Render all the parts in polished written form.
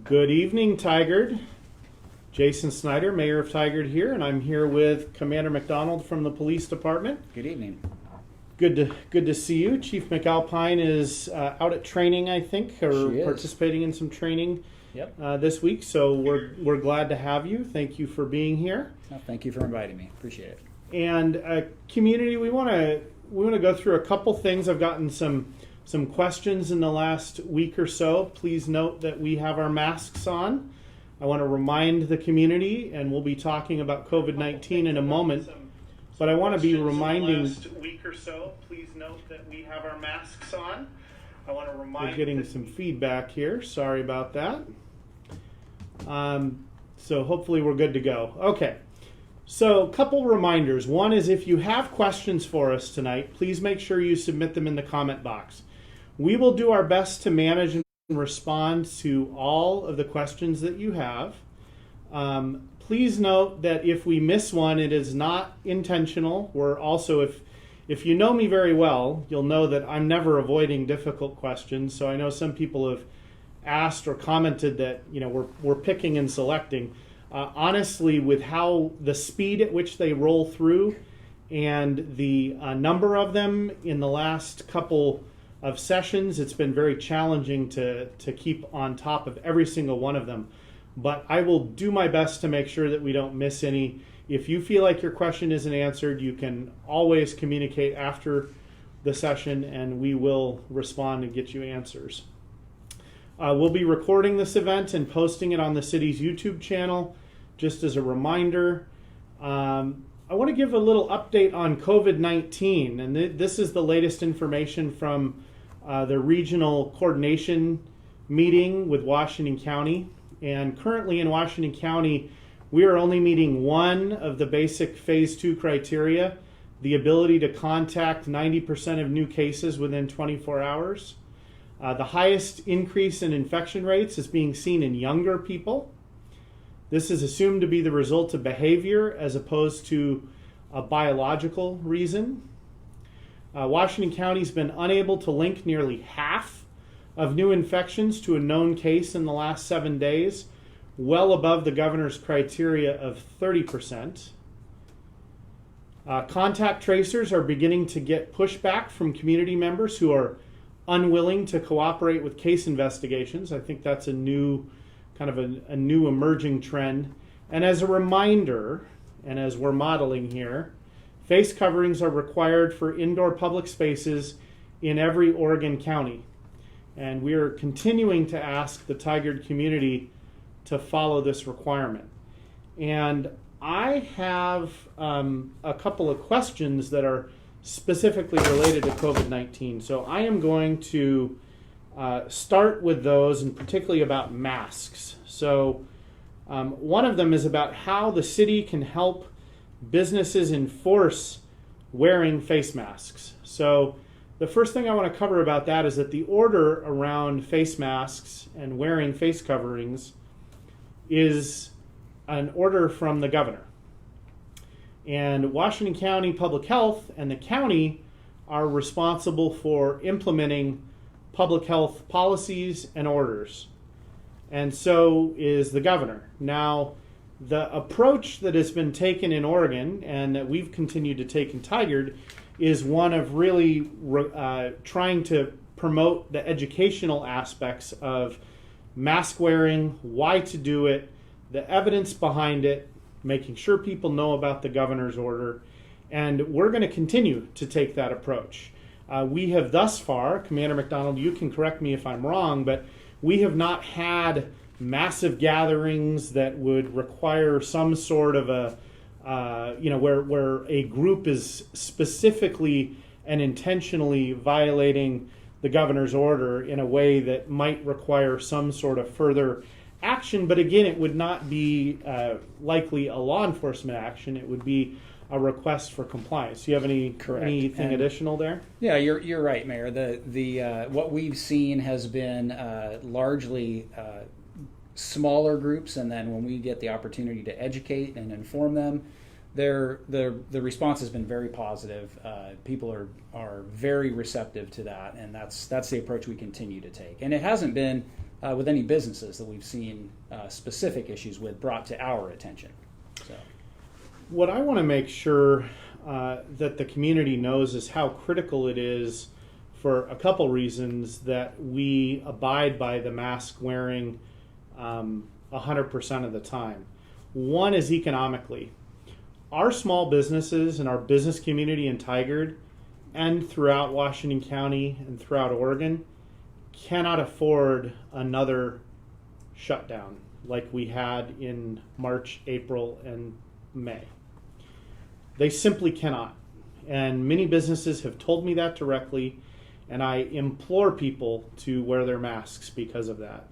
Good evening, Tigard. Jason Snider, Mayor of Tigard here, and I'm here with Commander McDonald from the Police Department. Good evening. Good to see you. Chief McAlpine is out at training, I think, or participating in some training this week. So we're glad to have you. Thank you for being here. Well, thank you for inviting me. Appreciate it. And community, we want to go through a couple things. I've gotten some questions in the last week or so. Please note that we have our masks on. I want to remind the community, and we'll be talking about COVID-19 in a moment, but I want to be reminding. Last week or so, please note that we have our masks on. I want to remind. We're getting some feedback here. Sorry about that. So hopefully we're good to go. Okay. So a couple reminders. One is if you have questions for us tonight, please make sure you submit them in the comment box. We will do our best to manage and respond to all of the questions that you have. Please note that if we miss one, it is not intentional. We're also, if you know me very well, you'll know that I'm never avoiding difficult questions. So I know some people have asked or commented that we're picking and selecting. Honestly, with how the speed at which they roll through and the number of them in the last couple of sessions, it's been very challenging to keep on top of every single one of them. But I will do my best to make sure that we don't miss any. If you feel like your question isn't answered, you can always communicate after the session and we will respond and get you answers. We'll be recording this event and posting it on the city's YouTube channel. Just as a reminder, I want to give a little update on COVID-19, and this is the latest information from the regional coordination meeting with Washington County. And currently in Washington County, we are only meeting one of the basic phase 2 criteria, the ability to contact 90% of new cases within 24 hours. The highest increase in infection rates is being seen in younger people. This is assumed to be the result of behavior as opposed to a biological reason. Washington County's been unable to link nearly half of new infections to a known case in the last 7 days, well above the governor's criteria of 30%. Contact tracers are beginning to get pushback from community members who are unwilling to cooperate with case investigations. I think that's a new emerging trend. And as a reminder, and as we're modeling here, face coverings are required for indoor public spaces in every Oregon county. And we are continuing to ask the Tigard community to follow this requirement. And I have a couple of questions that are specifically related to COVID-19. So I am going to start with those, and particularly about masks. So one of them is about how the city can help businesses enforce wearing face masks. So the first thing I want to cover about that is that the order around face masks and wearing face coverings is an order from the governor. And Washington County Public Health and the county are responsible for implementing public health policies and orders. And so is the governor. Now, the approach that has been taken in Oregon and that we've continued to take in Tigard is one of really trying to promote the educational aspects of mask wearing, why to do it, the evidence behind it, making sure people know about the governor's order. And we're going to continue to take that approach. We have thus far, Commander McDonald, you can correct me if I'm wrong, but we have not had massive gatherings that would require some sort of a, where a group is specifically and intentionally violating the governor's order in a way that might require some sort of further action. But again, it would not be likely a law enforcement action. It would be a request for compliance. Do you have anything additional there? Yeah, you're right, Mayor. The what we've seen has been largely smaller groups, and then when we get the opportunity to educate and inform them, the response has been very positive. People are very receptive to that, and that's the approach we continue to take. And it hasn't been with any businesses that we've seen specific issues with brought to our attention. So, what I want to make sure that the community knows is how critical it is, for a couple reasons, that we abide by the mask wearing 100% of the time. One is economically. Our small businesses and our business community in Tigard and throughout Washington County and throughout Oregon cannot afford another shutdown like we had in March, April, and May. They simply cannot. And many businesses have told me that directly, and I implore people to wear their masks because of that.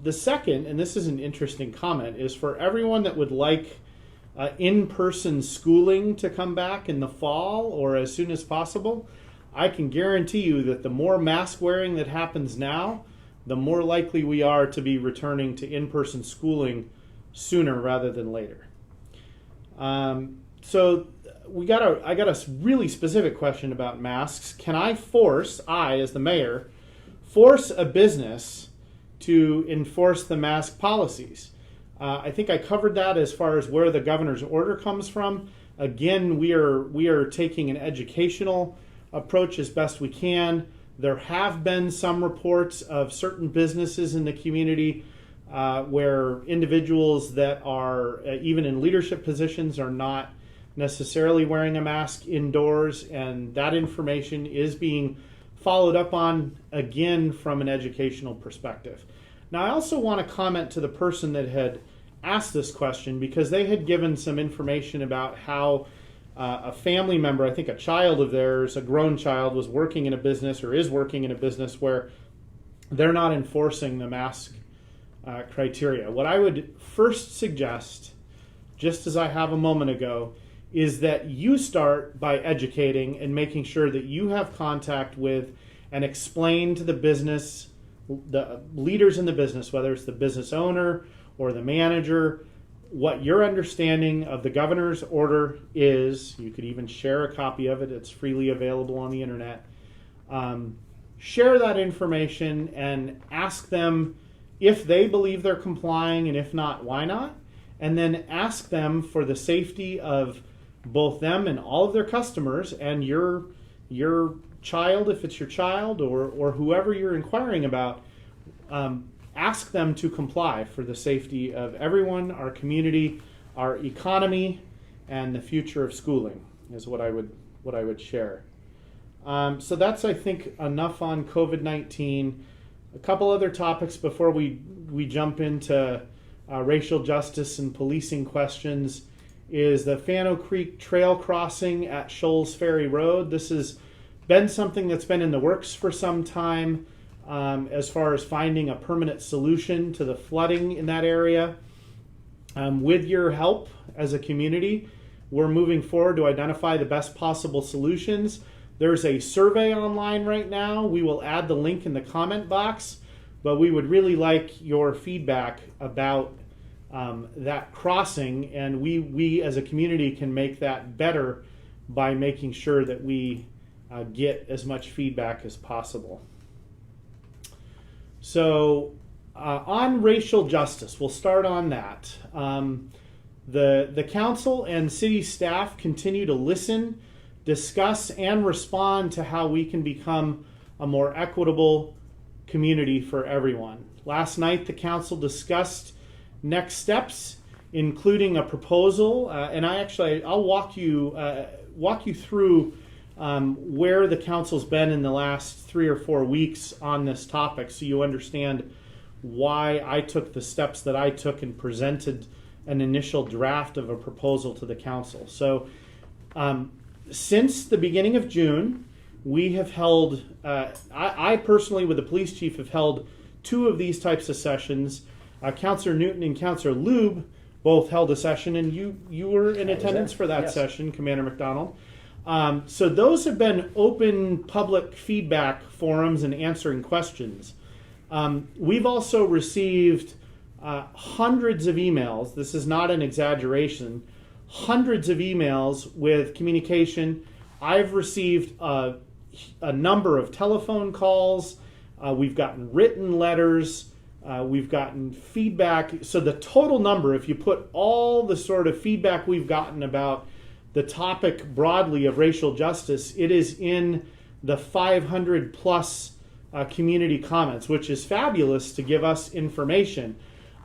The second, and this is an interesting comment, is for everyone that would like in-person schooling to come back in the fall or as soon as possible, I can guarantee you that the more mask wearing that happens now, the more likely we are to be returning to in-person schooling sooner rather than later. So I got a really specific question about masks. Can I as the mayor, force a business to enforce the mask policies? I think I covered that as far as where the governor's order comes from. Again, we are taking an educational approach as best we can. There have been some reports of certain businesses in the community where individuals that are even in leadership positions are not necessarily wearing a mask indoors, and that information is being followed up on, again, from an educational perspective. Now, I also want to comment to the person that had asked this question, because they had given some information about how a family member, I think a child of theirs, a grown child, was working in a business or is working in a business where they're not enforcing the mask criteria. What I would first suggest, just as I have a moment ago, is that you start by educating and making sure that you have contact with and explain to the business, the leaders in the business, whether it's the business owner or the manager, what your understanding of the governor's order is. You could even share a copy of it. It's freely available on the internet. Share that information and ask them if they believe they're complying, and if not, why not? And then ask them for the safety of both them and all of their customers, and your child, if it's your child, or whoever you're inquiring about, ask them to comply for the safety of everyone, our community, our economy, and the future of schooling, is what I would share. So that's, I think, enough on COVID-19. A couple other topics before we jump into racial justice and policing questions is the Fano Creek Trail crossing at Shoals Ferry Road. This has been something that's been in the works for some time, as far as finding a permanent solution to the flooding in that area. With your help as a community, we're moving forward to identify the best possible solutions. There's a survey online right now. We will add the link in the comment box, but we would really like your feedback about that crossing, and we as a community can make that better by making sure that we get as much feedback as possible. So on racial justice, we'll start on that. The council and city staff continue to listen, discuss, and respond to how we can become a more equitable community for everyone. Last night, the council discussed next steps, including a proposal, and I'll walk you through where the council's been in the last 3 or 4 weeks on this topic, so you understand why I took the steps that I took and presented an initial draft of a proposal to the council. So since the beginning of June, we have held, I personally with the police chief have held 2 of these types of sessions. Councillor Newton and Councillor Lube both held a session, and you were in attendance for that session, Commander McDonald. So those have been open public feedback forums and answering questions. We've also received hundreds of emails. This is not an exaggeration. Hundreds of emails with communication. I've received a number of telephone calls, We've gotten written letters. We've gotten feedback. So the total number, if you put all the sort of feedback we've gotten about the topic broadly of racial justice, it is in the 500 plus community comments, which is fabulous to give us information.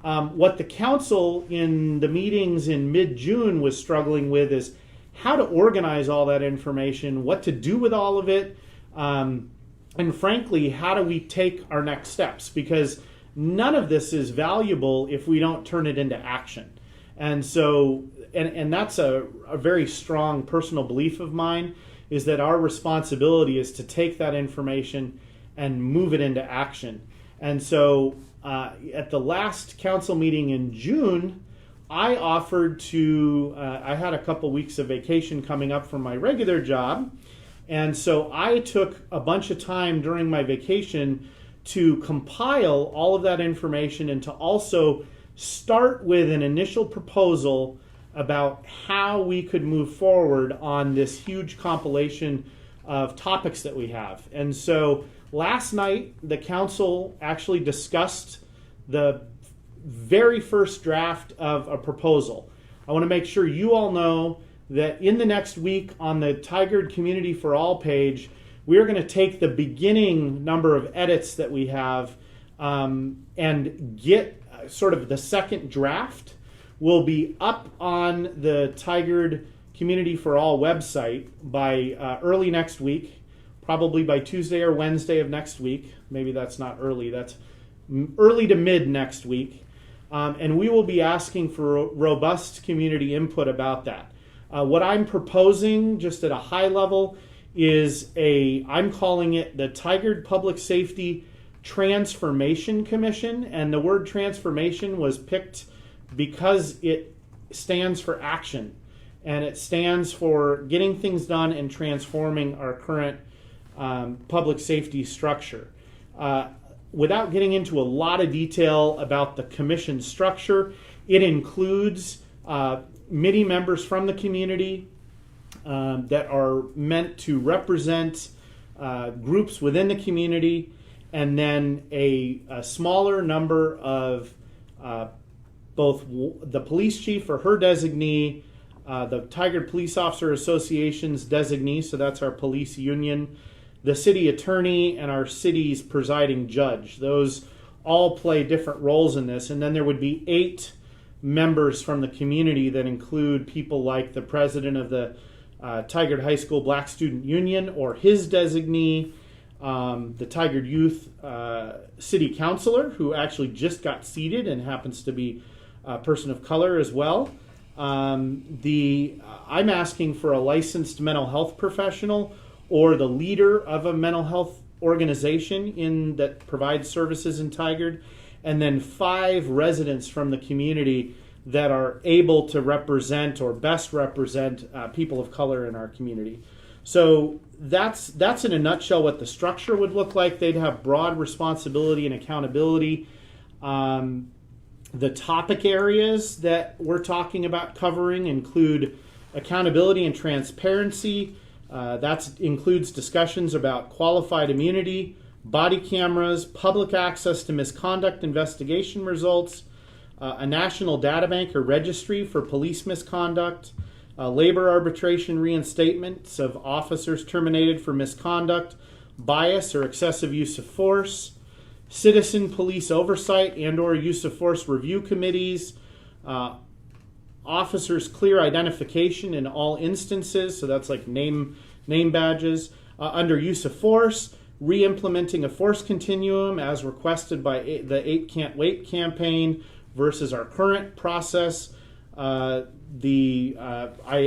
What the council in the meetings in mid-June was struggling with is how to organize all that information, what to do with all of it, and frankly, how do we take our next steps? Because none of this is valuable if we don't turn it into action. And so, and that's a very strong personal belief of mine, is that our responsibility is to take that information and move it into action. And so at the last council meeting in June, I offered to, I had a couple weeks of vacation coming up from my regular job. And so I took a bunch of time during my vacation to compile all of that information and to also start with an initial proposal about how we could move forward on this huge compilation of topics that we have. And so last night, the council actually discussed the very first draft of a proposal. I want to make sure you all know that in the next week on the Tigard Community for All page, we are going to take the beginning number of edits that we have and get sort of the second draft will be up on the Tigard Community for All website by early next week, probably by Tuesday or Wednesday of next week. Maybe that's not early, that's early to mid next week. And we will be asking for robust community input about that. What I'm proposing, just at a high level, is I'm calling it the Tigard Public Safety Transformation Commission. And the word transformation was picked because it stands for action. And it stands for getting things done and transforming our current public safety structure. Without getting into a lot of detail about the commission structure, it includes MIDI members from the community that are meant to represent groups within the community, and then a smaller number of both the police chief or her designee, the Tigard Police Officer Association's designee, so that's our police union, the city attorney, and our city's presiding judge. Those all play different roles in this. And then there would be 8 members from the community that include people like the president of the Tigard High School Black Student Union or his designee, the Tigard Youth City Councilor, who actually just got seated and happens to be a person of color as well. I'm asking for a licensed mental health professional or the leader of a mental health organization that provides services in Tigard, and then 5 residents from the community that are able to represent or best represent people of color in our community. So that's in a nutshell what the structure would look like. They'd have broad responsibility and accountability. The topic areas that we're talking about covering include accountability and transparency. That includes discussions about qualified immunity, body cameras, public access to misconduct investigation results, a national databank or registry for police misconduct, labor arbitration reinstatements of officers terminated for misconduct, bias or excessive use of force, citizen police oversight and or use of force review committees, officers' clear identification in all instances, so that's like name badges, under use of force, re-implementing a force continuum as requested by the 8 Can't Wait campaign versus our current process. I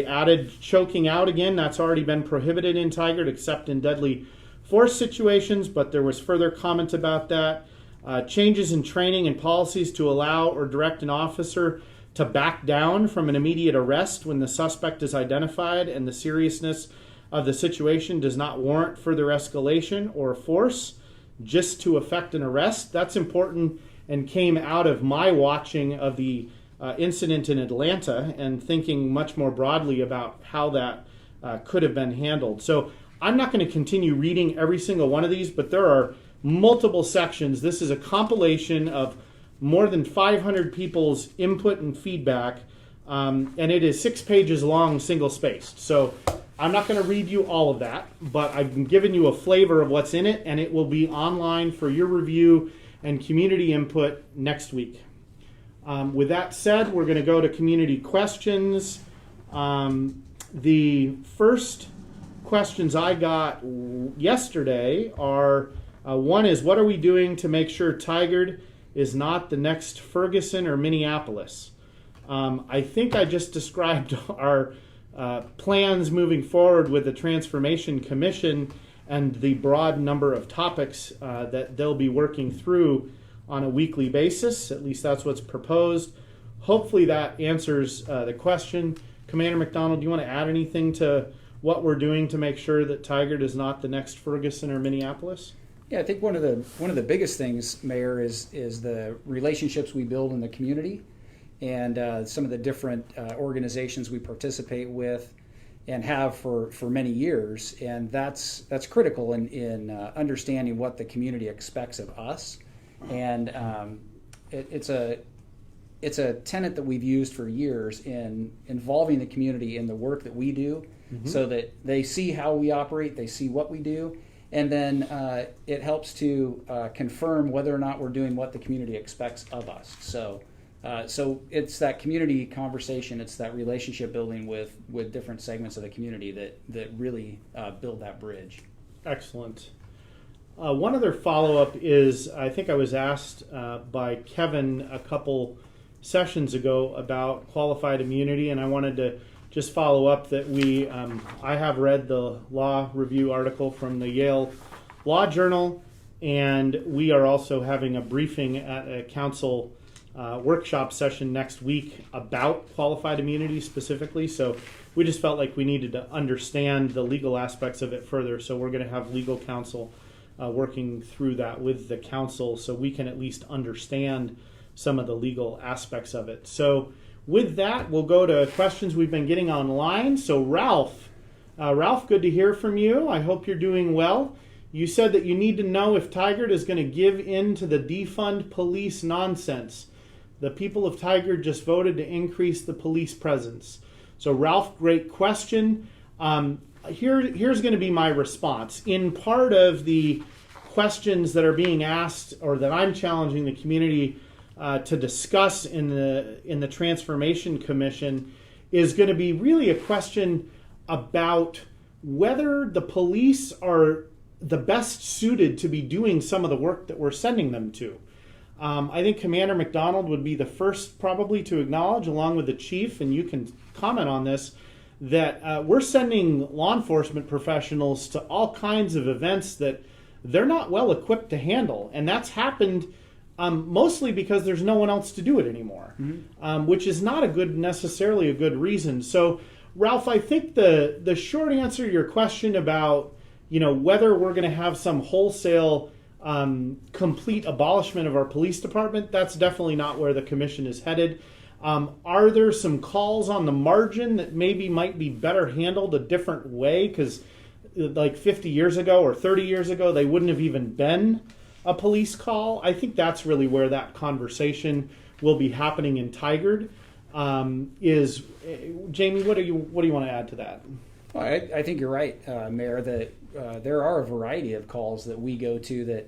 added choking out again. That's already been prohibited in Tigard except in deadly force situations, but there was further comment about that. Changes in training and policies to allow or direct an officer to back down from an immediate arrest when the suspect is identified and the seriousness of the situation does not warrant further escalation or force just to effect an arrest. That's important and came out of my watching of the incident in Atlanta and thinking much more broadly about how that could have been handled. So I'm not going to continue reading every single one of these, but there are multiple sections. This is a compilation of more than 500 people's input and feedback, and it is 6 pages long, single-spaced. So I'm not going to read you all of that, but I've given you a flavor of what's in it, and it will be online for your review and community input next week. With that said, we're going to go to community questions. The first questions I got yesterday are, one is, what are we doing to make sure Tigard is not the next Ferguson or Minneapolis? I think I just described our plans moving forward with the Transformation Commission and the broad number of topics that they'll be working through on a weekly basis. At least that's what's proposed. Hopefully that answers the question. Commander McDonald, do you want to add anything to what we're doing to make sure that Tigard is not the next Ferguson or Minneapolis? Yeah, I think one of the biggest things, Mayor, is the relationships we build in the community, and some of the different organizations we participate with and have for many years, and that's critical in understanding what the community expects of us, and it's a tenet that we've used for years in involving the community in the work that we do, so that they see how we operate, they see what we do, and then it helps to confirm whether or not we're doing what the community expects of us. So it's that community conversation, it's that relationship building with different segments of the community that really build that bridge. Excellent. One other follow-up is, I think I was asked by Kevin a couple sessions ago about qualified immunity, and I wanted to just follow up that I have read the law review article from the Yale Law Journal, and we are also having a briefing at a council workshop session next week about qualified immunity specifically. So we just felt like we needed to understand the legal aspects of it further. So we're going to have legal counsel working through that with the council so we can at least understand some of the legal aspects of it. So with that, we'll go to questions we've been getting online. So Ralph, good to hear from you. I hope you're doing well. You said that you need to know if Tigard is going to give in to the defund police nonsense. The people of Tigard just voted to increase the police presence. So Ralph, great question. Here's going to be my response. In part of the questions that are being asked, or that I'm challenging the community to discuss in the Transformation Commission, is going to be really a question about whether the police are the best suited to be doing some of the work that we're sending them to. I think Commander McDonald would be the first probably to acknowledge, along with the chief, and you can comment on this, that we're sending law enforcement professionals to all kinds of events that they're not well equipped to handle. And that's happened mostly because there's no one else to do it anymore, which is not necessarily a good reason. So, Ralph, I think the short answer to your question about whether we're going to have some wholesale complete abolishment of our police department, that's definitely not where the commission is headed. Are there some calls on the margin that maybe might be better handled a different way? Because like 50 years ago or 30 years ago, they wouldn't have even been a police call. I think that's really where that conversation will be happening in Tigard. Jamey, what do you want to add to that? Well, I think you're right, Mayor, that there are a variety of calls that we go to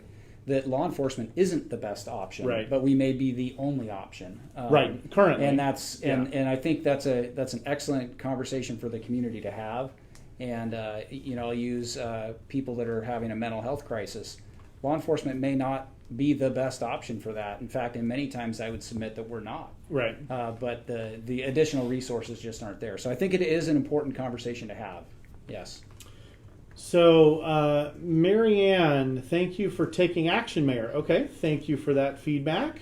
that law enforcement isn't the best option, right, but we may be the only option, right, currently, and I think that's an excellent conversation for the community to have. And I'll use people that are having a mental health crisis. Law enforcement may not be the best option for that. In fact, in many times I would submit that we're not. Right. But the additional resources just aren't there. So I think it is an important conversation to have. Yes. So, Marianne, thank you for taking action, Mayor. Okay, thank you for that feedback.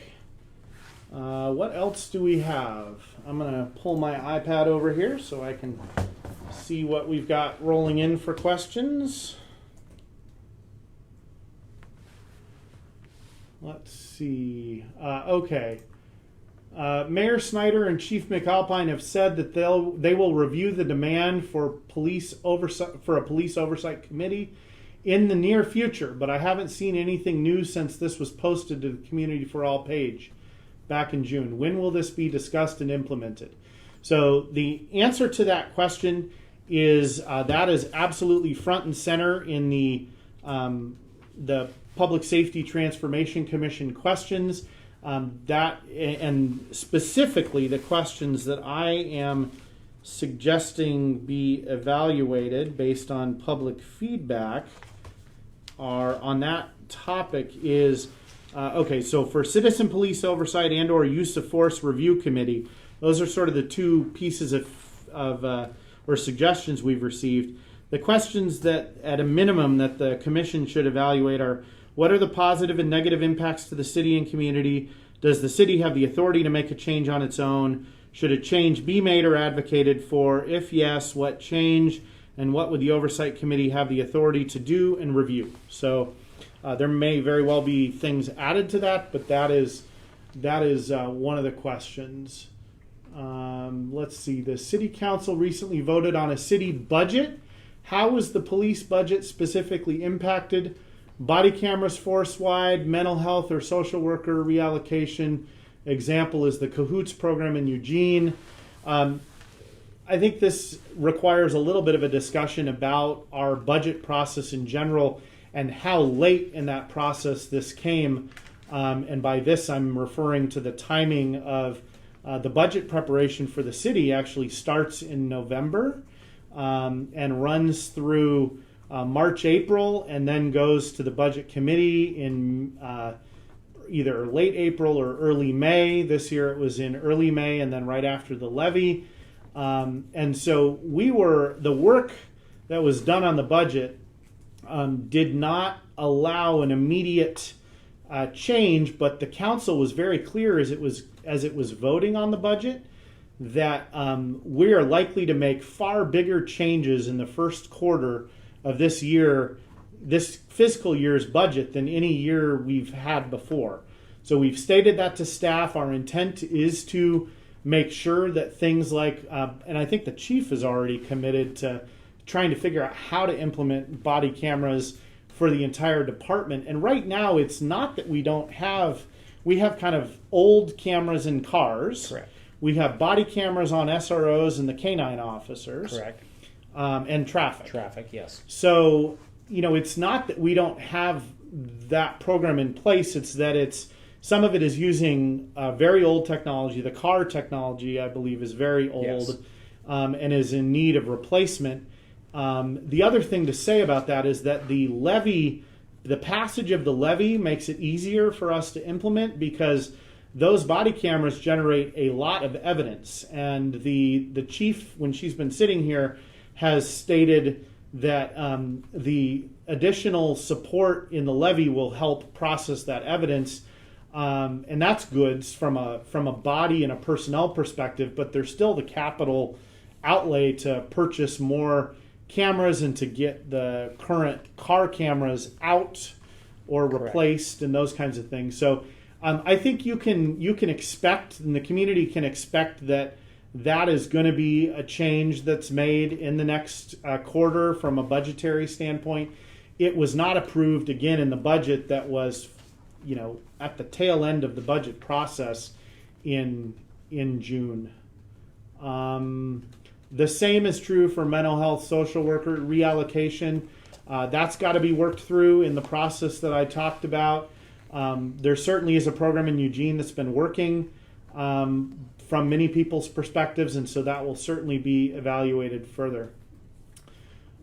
What else do we have? I'm going to pull my iPad over here so I can see what we've got rolling in for questions. Let's see. Okay. Mayor Snider and Chief McAlpine have said that they will review the demand for a police oversight committee in the near future, but I haven't seen anything new since this was posted to the Community for All page back in June. When will this be discussed and implemented? So the answer to that question is that is absolutely front and center in the Public Safety Transformation Commission questions. That and specifically the questions that I am suggesting be evaluated based on public feedback are on that topic is okay. So for Citizen Police Oversight and/or Use of Force Review Committee, those are sort of the two pieces of or suggestions we've received. The questions that, at a minimum, that the commission should evaluate are: what are the positive and negative impacts to the city and community? Does the city have the authority to make a change on its own? Should a change be made or advocated for? If yes, what change? And what would the oversight committee have the authority to do and review? So there may very well be things added to that, but that is one of the questions. Let's see. The city council recently voted on a city budget. How was the police budget specifically impacted? Body cameras force-wide, mental health or social worker reallocation. Example is the Cahoots program in Eugene. I think this requires a little bit of a discussion about our budget process in general and how late in that process this came. And by this, I'm referring to the timing of the budget preparation for the city actually starts in November and runs through March, April, and then goes to the budget committee in either late April or early May. This year it was in early May and then right after the levy. And so the work that was done on the budget did not allow an immediate change, but the council was very clear as it was voting on the budget that we are likely to make far bigger changes in the first quarter of this year, this fiscal year's budget, than any year we've had before. So we've stated that to staff. Our intent is to make sure that things like, and I think the chief is already committed to trying to figure out how to implement body cameras for the entire department. And right now, it's not that we have kind of old cameras in cars. Correct. We have body cameras on SROs and the canine officers. Correct. And traffic. Traffic, yes. So, it's not that we don't have that program in place. It's that some of it is using very old technology. The car technology, I believe, is very old. Yes. And is in need of replacement. The other thing to say about that is that the passage of the levy makes it easier for us to implement because those body cameras generate a lot of evidence. And the chief, when she's been sitting here, has stated that the additional support in the levy will help process that evidence. And that's good from a body and a personnel perspective, but there's still the capital outlay to purchase more cameras and to get the current car cameras out or replaced. Correct. And those kinds of things. So I think you can expect, and the community can expect, that is going to be a change that's made in the next quarter from a budgetary standpoint. It was not approved again in the budget that was, at the tail end of the budget process in June. The same is true for mental health social worker reallocation. That's got to be worked through in the process that I talked about. There certainly is a program in Eugene that's been working from many people's perspectives, and so that will certainly be evaluated further.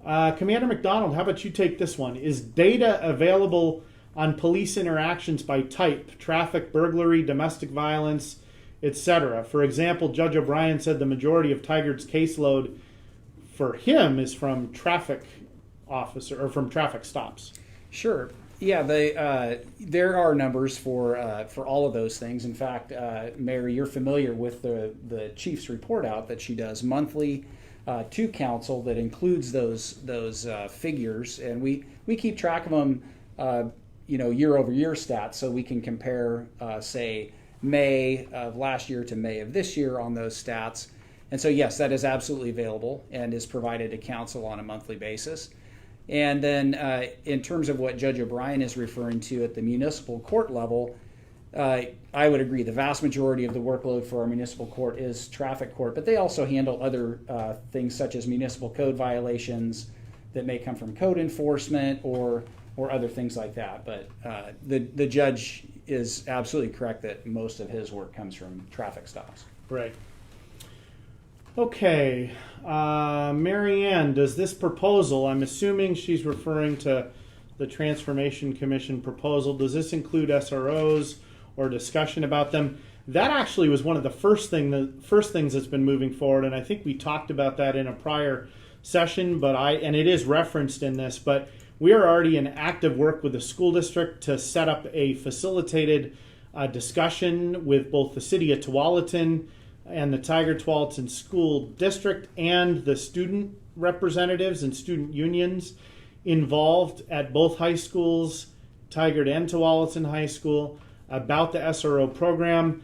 Commander McDonald, how about you take this one? Is data available on police interactions by type, traffic, burglary, domestic violence, etc.? For example, Judge O'Brien said the majority of Tigard's caseload for him is from traffic officer or from traffic stops. Sure. Yeah, there are numbers for all of those things. In fact, Mary, you're familiar with the chief's report out that she does monthly to council that includes those figures, and we keep track of them, year over year stats, so we can compare, say, May of last year to May of this year on those stats. And so, yes, that is absolutely available and is provided to council on a monthly basis. And then in terms of what Judge O'Brien is referring to at the municipal court level, I would agree. The vast majority of the workload for our municipal court is traffic court, but they also handle other things such as municipal code violations that may come from code enforcement or other things like that. But the judge is absolutely correct that most of his work comes from traffic stops. Right. Okay. Mary Ann, does this proposal, I'm assuming she's referring to the Transformation Commission proposal, does this include SROs or discussion about them? That actually was one of the first things that's been moving forward, and I think we talked about that in a prior session, and it is referenced in this, but we are already in active work with the school district to set up a facilitated discussion with both the city of Tualatin and the Tigard-Tualatin School District and the student representatives and student unions involved at both high schools, Tigard and Tualatin High School, about the SRO program.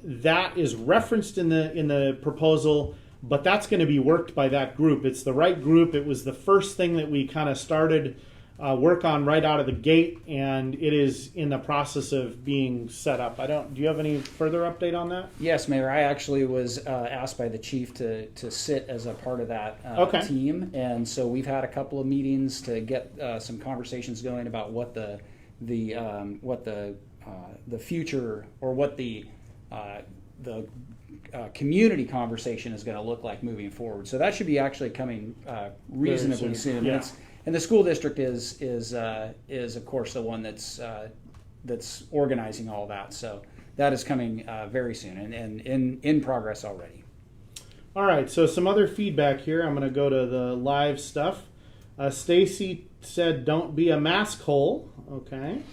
That is referenced in the proposal, but that's going to be worked by that group. It's the right group. It was the first thing that we kind of started work on right out of the gate, and it is in the process of being set up. Do you have any further update on that? Yes, Mayor. I actually was asked by the chief to sit as a part of that team, and so we've had a couple of meetings to get some conversations going about what the future or what the community conversation is going to look like moving forward. So that should be actually coming reasonably soon. Yeah. And the school district is of course the one that's organizing all that. So that is coming very soon and in progress already. All right. So some other feedback here. I'm going to go to the live stuff. Stacy said, "Don't be a mask hole." Okay.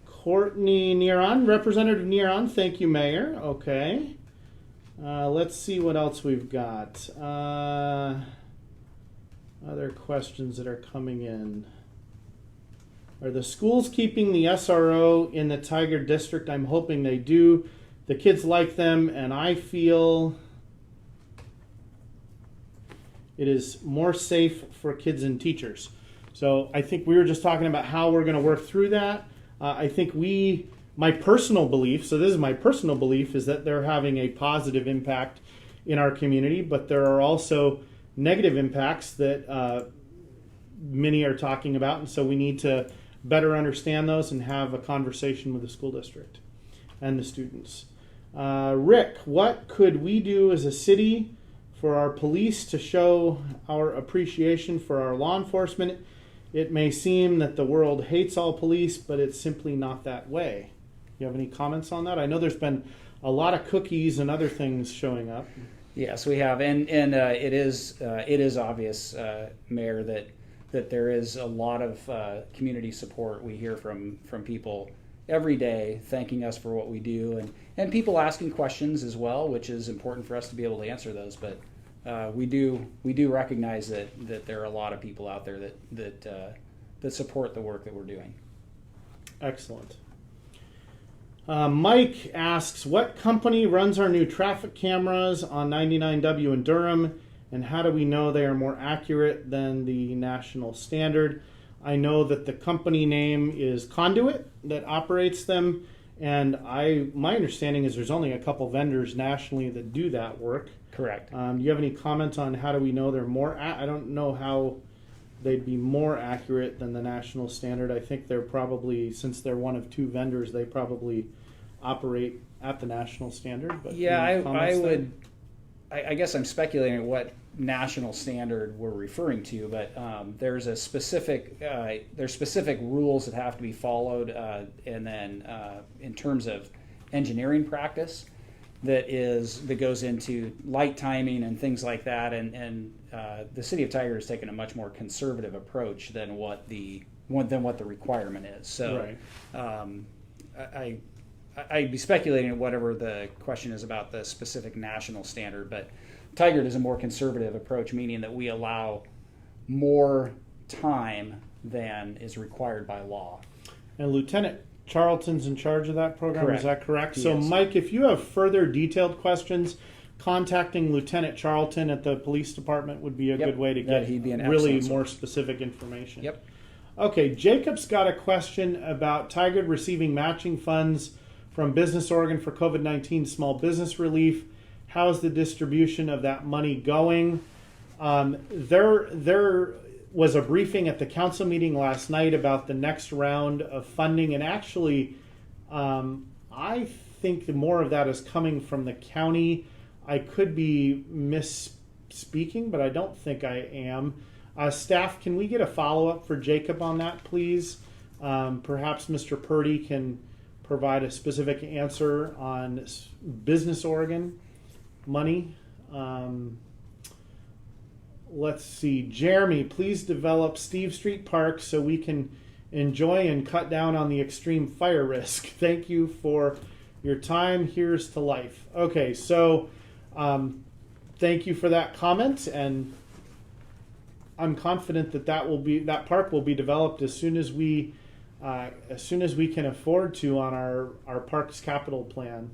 Courtney Neron, Representative Neron, thank you, Mayor. Okay. Let's see what else we've got. Other questions that are coming in. Are the schools keeping the SRO in the Tigard District? I'm hoping they do. The kids like them, and I feel it is more safe for kids and teachers. So I think we were just talking about how we're going to work through that. I think my personal belief, so this is my personal belief, is that they're having a positive impact in our community, but there are also negative impacts that many are talking about, and so we need to better understand those and have a conversation with the school district and the students. Rick, what could we do as a city for our police to show our appreciation for our law enforcement? It may seem that the world hates all police, but it's simply not that way. You have any comments on that? I know there's been a lot of cookies and other things showing up. Yes, we have, and it is obvious, Mayor, that there is a lot of community support. We hear from people every day thanking us for what we do, and people asking questions as well, which is important for us to be able to answer those. But we do recognize that there are a lot of people out there that support the work that we're doing. Excellent. Mike asks, what company runs our new traffic cameras on 99W in Durham, and how do we know they are more accurate than the national standard? I know that the company name is Conduit that operates them, and my understanding is there's only a couple vendors nationally that do that work. Correct. Do you have any comments on how do we know they're more? I don't know how they'd be more accurate than the national standard. I think they're probably, since they're one of two vendors, they probably operate at the national standard. But yeah, I guess I'm speculating what national standard we're referring to, but there's specific rules that have to be followed, and then in terms of engineering practice that goes into light timing and things like that, and the city of Tigard has taken a much more conservative approach than what the requirement is. So right. I'd be speculating at whatever the question is about the specific national standard, but Tigard is a more conservative approach, meaning that we allow more time than is required by law. And Lieutenant Charlton's in charge of that program, Correct. Is that correct? He so is. Mike, if you have further detailed questions, contacting Lieutenant Charlton at the police department would be a good way to get he'd be an really excellent more specific information. Yep. Okay, Jacob's got a question about Tigard receiving matching funds from Business Oregon for COVID-19 small business relief. How's the distribution of that money going? There was a briefing at the council meeting last night about the next round of funding, and actually, I think more of that is coming from the county. I could be misspeaking, but I don't think I am. Staff, can we get a follow-up for Jacob on that, please? Perhaps Mr. Purdy can provide a specific answer on Business Oregon money. Let's see. Jeremy, please develop Steve Street Park so we can enjoy and cut down on the extreme fire risk. Thank you for your time. Here's to life. Okay, so thank you for that comment, and I'm confident that that park will be developed as soon as we can afford to on our parks capital plan.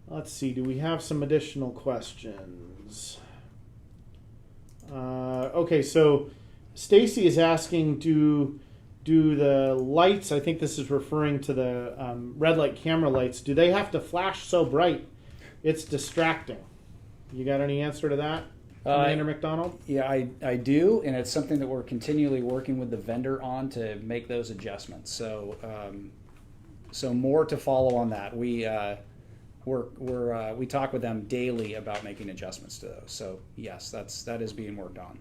Let's see. Do we have some additional questions? Okay, so Stacy is asking, do the lights, I think this is referring to the red light camera lights, do they have to flash so bright it's distracting? You got any answer to that, Commander McDonald? Yeah, I do, and it's something that we're continually working with the vendor on to make those adjustments. So so more to follow on that. We talk with them daily about making adjustments to those. So yes, that is being worked on.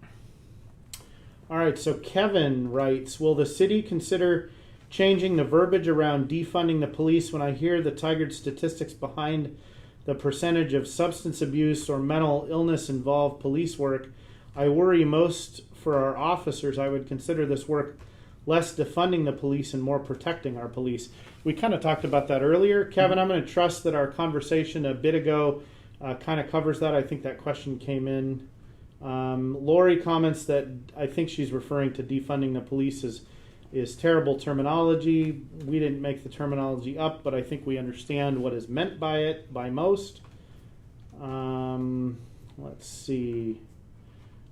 All right, so Kevin writes, will the city consider changing the verbiage around defunding the police? When I hear the Tigard statistics behind the percentage of substance abuse or mental illness involved police work, I worry most for our officers. I would consider this work less defunding the police and more protecting our police. We kind of talked about that earlier. Kevin, I'm going to trust that our conversation a bit ago kind of covers that. I think that question came in. Lori comments that I think she's referring to defunding the police is terrible terminology. We didn't make the terminology up, but I think we understand what is meant by it by most. Let's see.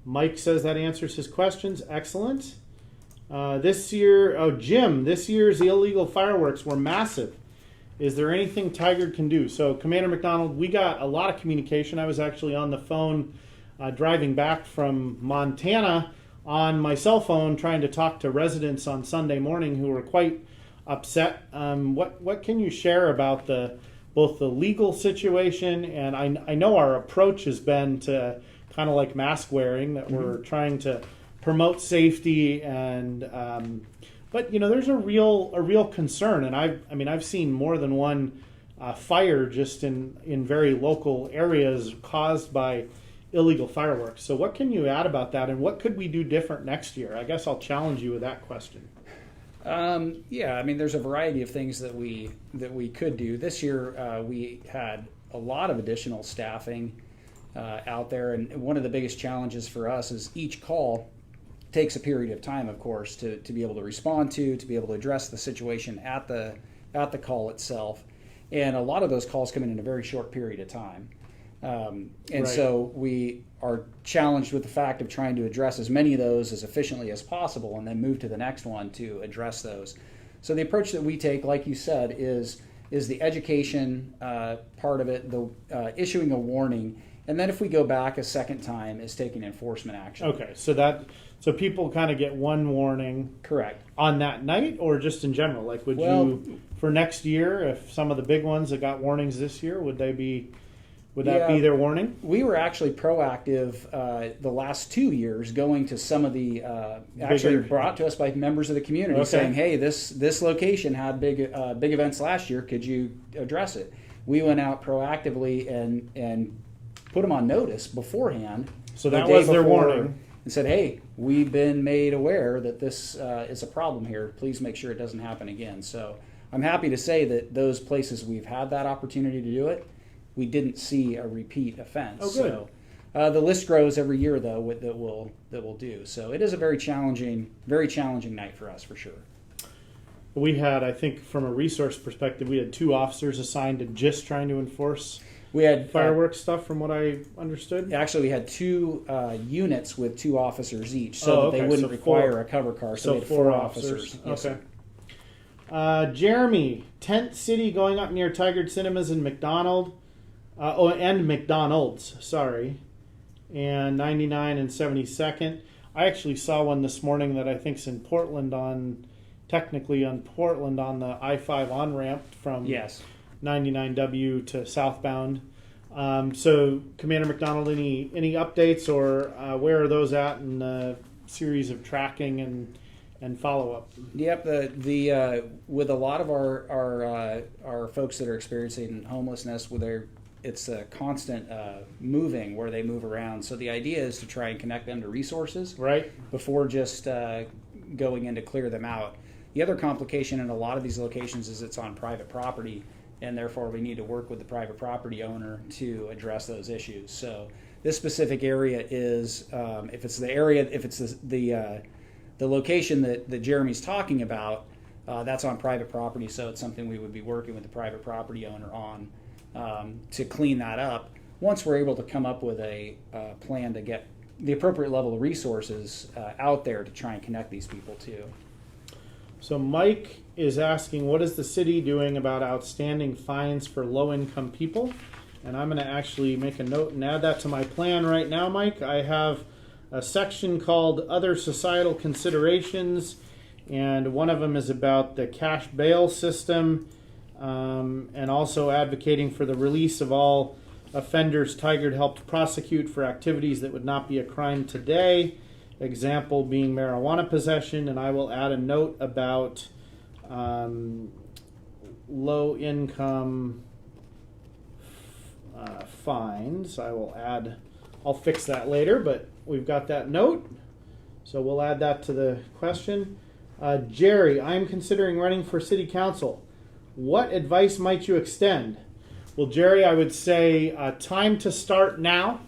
Mike says that answers his questions. Excellent. This year's illegal fireworks were massive. Is there anything Tigard can do? So, Commander McDonald, we got a lot of communication. I was actually on the phone driving back from Montana on my cell phone trying to talk to residents on Sunday morning who were quite upset. What can you share about both the legal situation, and I know our approach has been to kind of like mask wearing, that we're trying to promote safety, and but there's a real concern, and I've seen more than one fire just in very local areas caused by illegal fireworks. So what can you add about that, and what could we do different next year? I guess I'll challenge you with that question. There's a variety of things that we could do. This year we had a lot of additional staffing out there, and one of the biggest challenges for us is each call takes a period of time, of course, to be able to respond to be able to address the situation at the call itself, and a lot of those calls come in a very short period of time. Right. So we are challenged with the fact of trying to address as many of those as efficiently as possible and then move to the next one to address those. So the approach that we take, like you said, is the education part of it, the issuing a warning, and then if we go back a second time, is taking enforcement action. Okay, so people kind of get one warning. Correct. On that night, or just in general? Like, would you, for next year, if some of the big ones that got warnings this year, would that be their warning? We were actually proactive the last 2 years, going to some of the actually brought to us by members of the community, saying, "Hey, this location had big events last year. Could you address it?" We went out proactively and put them on notice beforehand. So that was their warning. And said, "Hey, we've been made aware that this is a problem here. Please make sure it doesn't happen again." So I'm happy to say that those places we've had that opportunity to do it, we didn't see a repeat offense. Oh, good. So the list grows every year, though, that we'll do. So it is a very challenging night for us, for sure. We had, I think, from a resource perspective, we had 2 officers assigned to just trying to enforce We had fireworks stuff, from what I understood. Actually, we had 2 units with 2 officers each, so that they wouldn't require a cover car. So we had 4 officers. Yes, okay. Jeremy, Tent City going up near Tigard Cinemas and McDonald. And McDonald's, sorry. And 99 and 72nd. I actually saw one this morning that I think's in Portland technically on Portland on the I-5 on-ramp from 99W to southbound. So, Commander McDonald, any updates, or where are those at in the series of tracking and follow-up? Yep, the with a lot of our folks that are experiencing homelessness, it's a constant moving where they move around. So the idea is to try and connect them to resources before just going in to clear them out. The other complication in a lot of these locations is it's on private property, and therefore we need to work with the private property owner to address those issues. So this specific area is, if it's the location that Jeremy's talking about, that's on private property, so it's something we would be working with the private property owner on to clean that up. Once we're able to come up with a plan to get the appropriate level of resources out there to try and connect these people to. So Mike is asking, what is the city doing about outstanding fines for low-income people? And I'm going to actually make a note and add that to my plan right now, Mike. I have a section called Other Societal Considerations, and one of them is about the cash bail system, and also advocating for the release of all offenders Tigard helped prosecute for activities that would not be a crime today. Example being marijuana possession, and I will add a note about low-income fines. I'll fix that later, but we've got that note, so we'll add that to the question. Jerry, I'm considering running for city council. What advice might you extend? Well, Jerry, I would say time to start now.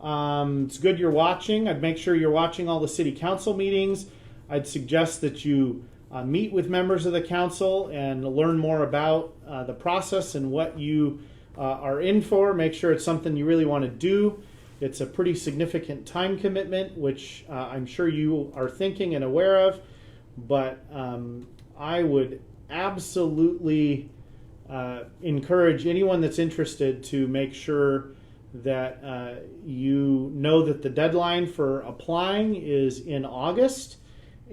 It's good you're watching. I'd make sure you're watching all the city council meetings. I'd suggest that you meet with members of the council and learn more about the process and what you are in for. Make sure it's something you really want to do. It's a pretty significant time commitment, which I'm sure you are thinking and aware of. But I would absolutely encourage anyone that's interested to make sure that you know that the deadline for applying is in August.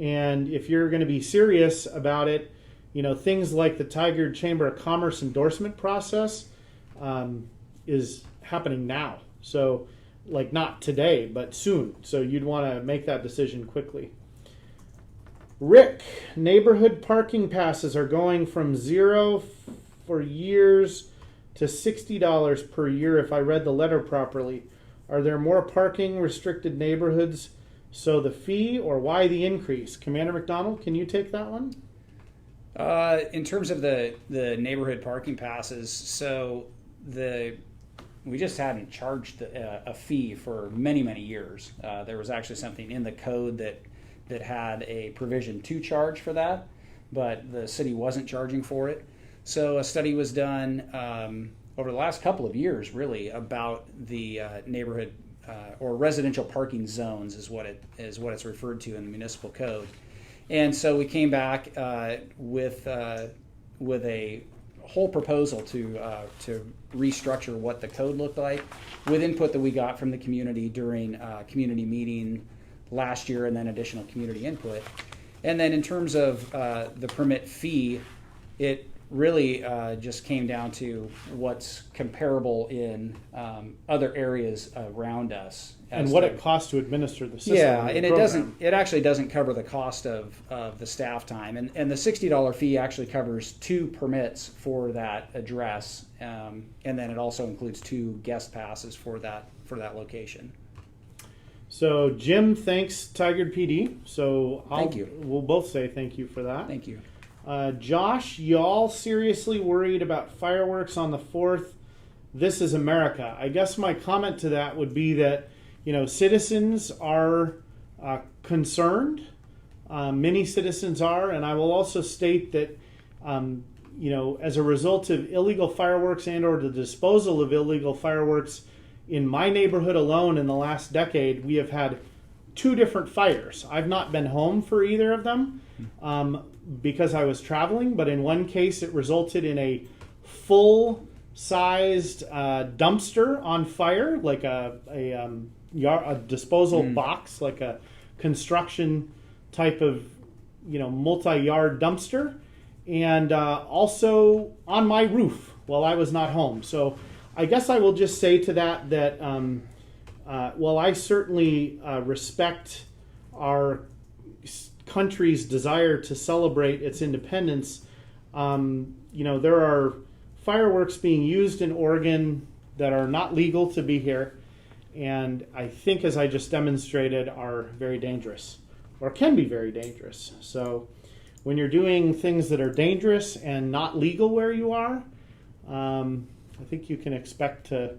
And if you're going to be serious about it, things like the Tigard Chamber of Commerce endorsement process is happening now. So, not today, but soon. So you'd want to make that decision quickly. Rick, neighborhood parking passes are going from $0 for years to $60 per year if I read the letter properly. Are there more parking restricted neighborhoods, so the fee, or why the increase? Commander McDonald, can you take that one? In terms of the neighborhood parking passes, so we just hadn't charged a fee for many, many years. There was actually something in the code that had a provision to charge for that, but the city wasn't charging for it. So a study was done over the last couple of years, really, about the neighborhood or residential parking zones is what it's referred to in the municipal code. And so we came back with a whole proposal to restructure what the code looked like, with input that we got from the community during community meeting last year, and then additional community input. And then in terms of the permit fee, it really just came down to what's comparable in other areas around us. And what it costs to administer the system. Yeah, and it actually doesn't cover the cost of the staff time. And the $60 fee actually covers 2 permits for that address. And then it also includes 2 guest passes for that location. So Jim thanks Tigard PD. So thank you. We'll both say thank you for that. Thank you. Josh, y'all seriously worried about fireworks on the 4th? This is America. I guess my comment to that would be that, citizens are concerned. Many citizens are, and I will also state that, as a result of illegal fireworks and or the disposal of illegal fireworks in my neighborhood alone in the last decade, we have had 2 different fires. I've not been home for either of them because I was traveling, but in one case it resulted in a full-sized dumpster on fire, like a disposal box, like a construction type of multi-yard dumpster, and also on my roof while I was not home. So I guess I will just say to that while I certainly respect our country's desire to celebrate its independence, there are fireworks being used in Oregon that are not legal to be here, and I think, as I just demonstrated, are very dangerous, or can be very dangerous. So when you're doing things that are dangerous and not legal where you are, I think you can expect to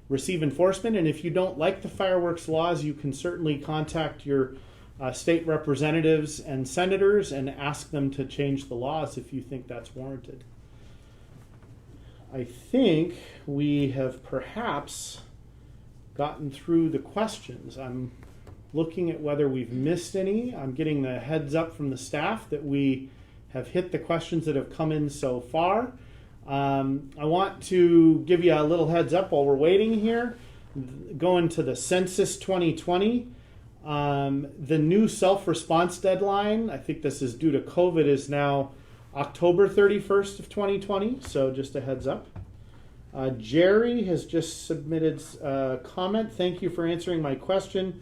receive enforcement. And if you don't like the fireworks laws, you can certainly contact your state representatives and senators and ask them to change the laws if you think that's warranted. I think we have perhaps gotten through the questions. I'm looking at whether we've missed any. I'm getting the heads up from the staff that we have hit the questions that have come in so far. I want to give you a little heads up while we're waiting here. Going to the Census 2020, the new self-response deadline, I think this is due to COVID, is now October 31st of 2020, so just a heads up. Jerry has just submitted a comment. Thank you for answering my question.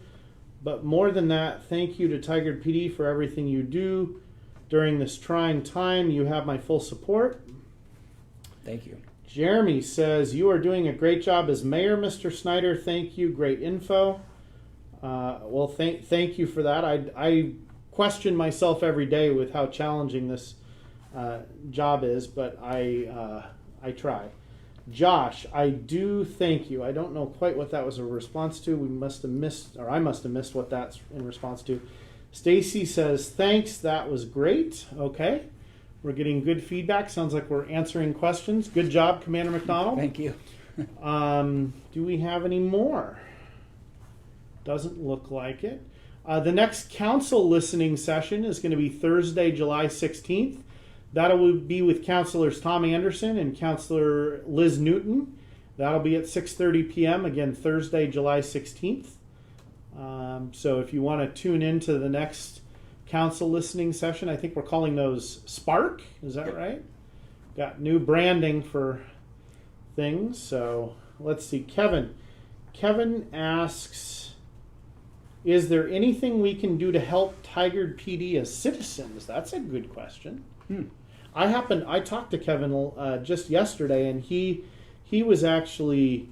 But more than that, thank you to Tigard PD for everything you do during this trying time. You have my full support. Thank you. Jeremy says, you are doing a great job as mayor, Mr. Snider. Thank you. Great info. Well, thank you for that. I question myself every day with how challenging this job is, but I try. Josh, I do thank you. I don't know quite what that was a response to. We must have missed, or I must have missed what that's in response to. Stacy says, thanks, that was great. Okay. We're getting good feedback. Sounds like we're answering questions. Good job, Commander McDonald. Thank you. Do we have any more? Doesn't look like it. The next council listening session is going to be Thursday, July 16th. That'll be with Councilors Tom Anderson and Councilor Liz Newton. That'll be at 6:30 p.m. Again, Thursday, July 16th. So if you want to tune in to the next council listening session, I think we're calling those Spark. Is that right? Got new branding for things. So let's see. Kevin asks, is there anything we can do to help Tigard PD as citizens? That's a good question. I talked to Kevin just yesterday, and he was actually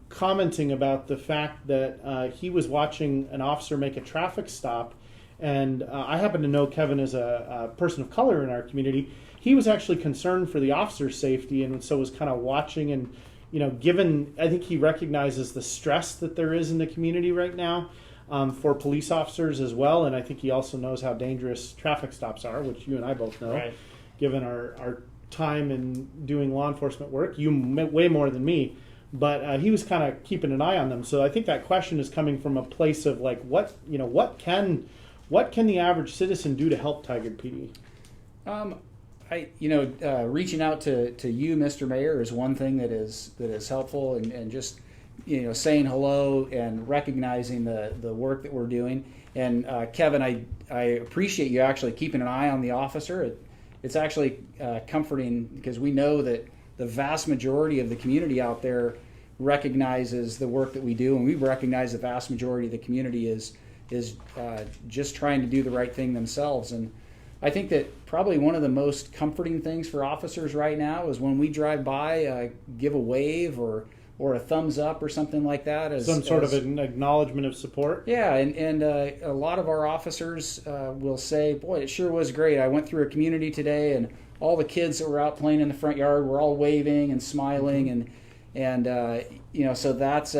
commenting about the fact that he was watching an officer make a traffic stop, and I happen to know Kevin is a person of color in our community. He was actually concerned for the officer's safety, and so was kind of watching and, given, I think he recognizes the stress that there is in the community right now for police officers as well, and I think he also knows how dangerous traffic stops are, which you and I both know. Right. Given our time in doing law enforcement work, you way more than me, but he was kind of keeping an eye on them. So I think that question is coming from a place of like, what can the average citizen do to help Tigard PD? Reaching out to you, Mr. Mayor, is one thing that is helpful, and just saying hello and recognizing the work that we're doing. And Kevin, I appreciate you actually keeping an eye on the officer. It's actually comforting because we know that the vast majority of the community out there recognizes the work that we do, and we recognize the vast majority of the community is just trying to do the right thing themselves. And I think that probably one of the most comforting things for officers right now is when we drive by, give a wave or a thumbs up or something like that. As an acknowledgement of support? Yeah, and a lot of our officers will say, boy, it sure was great. I went through a community today, and all the kids that were out playing in the front yard were all waving and smiling, and so that's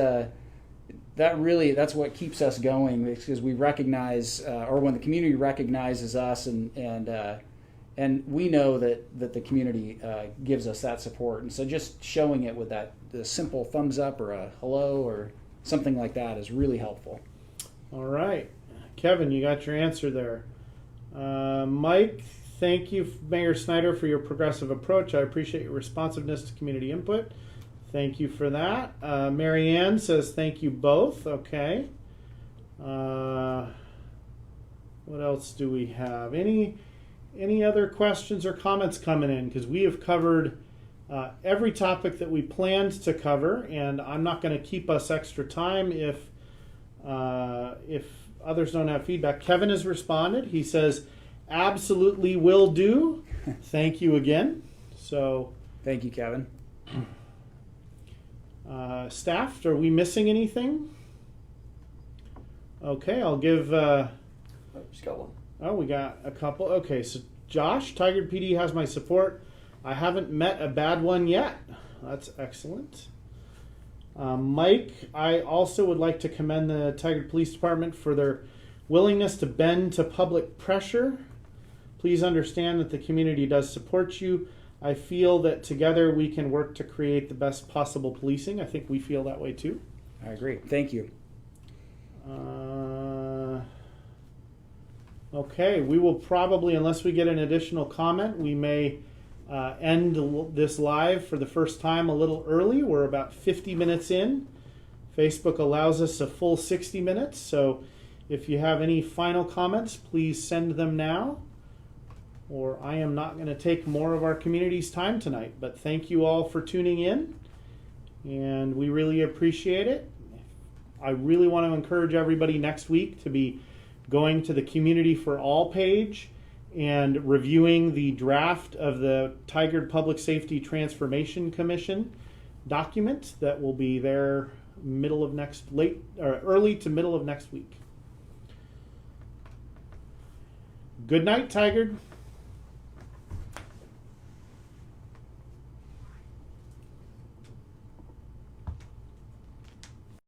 what keeps us going, because we recognize, or when the community recognizes us and and we know that the community gives us that support. And so just showing it with the simple thumbs up or a hello or something like that is really helpful. All right. Kevin, you got your answer there. Mike, thank you, Mayor Snider, for your progressive approach. I appreciate your responsiveness to community input. Thank you for that. Mary Ann says thank you both. Okay. What else do we have? Any other questions or comments coming in? Because we have covered every topic that we planned to cover, and I'm not going to keep us extra time if others don't have feedback. Kevin has responded. He says, absolutely will do. Thank you again. So, thank you, Kevin. Staff, are we missing anything? Okay, I'll give... just got one. Oh, we got a couple. Okay, so Josh, Tigard PD has my support. I haven't met a bad one yet. That's excellent. Mike, I also would like to commend the Tigard Police Department for their willingness to bend to public pressure. Please understand that the community does support you. I feel that together we can work to create the best possible policing. I think we feel that way too. I agree. Thank you. Okay, we will probably, unless we get an additional comment, we may end this live for the first time a little early. We're about 50 minutes in. Facebook allows us a full 60 minutes, so if you have any final comments, please send them now, or I am not going to take more of our community's time tonight. But thank you all for tuning in, and we really appreciate it. I really want to encourage everybody next week to be going to the Community for All page and reviewing the draft of the Tigard Public Safety Transformation Commission document that will be there early to middle of next week. Good night, Tigard.